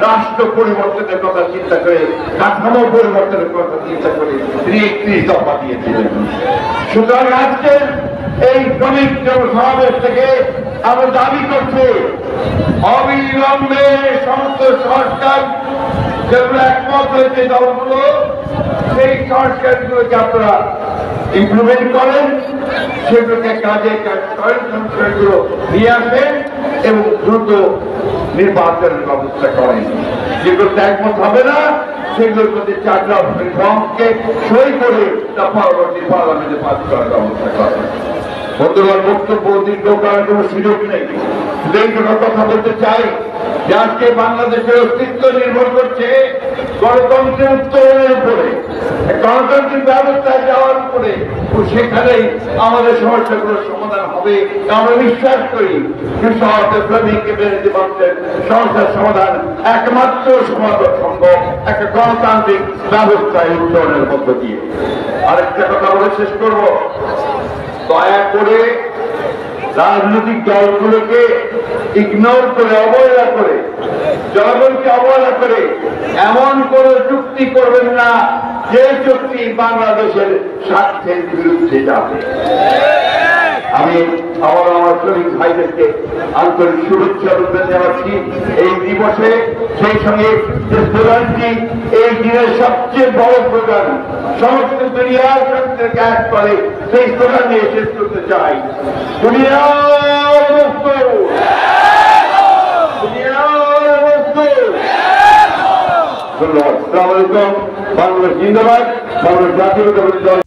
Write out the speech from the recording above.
রাষ্ট্র পরিবর্তনের কথা চিন্তা করে, কাঠামো পরিবর্তনের কথা চিন্তা করে তিনি 31 দফা দিয়েছিলেন। সুতরাং আজকের এই শ্রমিক জনসমাবেশ থেকে আমরা দাবি করছি অবিলম্বে সমস্ত সংস্কার যেগুলো একমত হয়েছে দলগুলো, সেই সংস্কারগুলোকে আপনারা ইমপ্লিমেন্ট করেন, সেগুলোকে কাজে করেন, সংস্কারগুলো নিয়ে আসেন এবং দ্রুত নির্বাচনের ব্যবস্থা করেন। যেগুলোতে একমত হবে না সেগুলোর মধ্যে 4 দফা রিফর্মকে সই করে তা পরবর্তী পার্লামেন্টে পাস করার ব্যবস্থা করেন। বন্ধুগণ, বক্তব্য দীর্ঘ করার কোনো সুযোগ নেই, শুধু কথা বলতে চাই যে আজকে বাংলাদেশের অস্তিত্ব নির্ভর করছে গণতন্ত্রের উত্তরণের উপরে, গণতান্ত্রিক ব্যবস্থায় যাওয়ার উপরে, ও সেখানেই আমাদের সমস্যাগুলোর সমাধান হবে আমরা বিশ্বাস করি। শ্রমিককে বেরোতে পারছেন সমস্যার সমাধান একমাত্র সমাধান সম্ভব একটা গণতান্ত্রিক ব্যবস্থায় উত্তরণের মধ্য দিয়ে। আরেকটা কথা বলে শেষ করব, দয়া করে রাজনৈতিক দলগুলোকে ইগনোর করে, অবহেলা করে, জনগণকে অবহেলা করে এমন কোন চুক্তি করবেন না যে চুক্তি বাংলাদেশের স্বার্থের বিরুদ্ধে যাবে। আমি আমার শ্রমিক ভাইদেরকে আন্তরিক শুভেচ্ছা জানাচ্ছি এই দিবসে। সেই সঙ্গে যে স্লোগানটি এই দিনের সবচেয়ে বড় স্লোগান, সমস্ত দুনিয়ার সঙ্গে এক করে, সেই স্লোগান নিয়ে শেষ করতে চাই, দুনিয়ার মুক্ত, দুনিয়ার মুক্ত। ধন্যবাদ। আসসালামু আলাইকুম। বাংলাদেশ জিন্দাবাদ। বাংলাদেশ জাতীয়তাবাদী দল।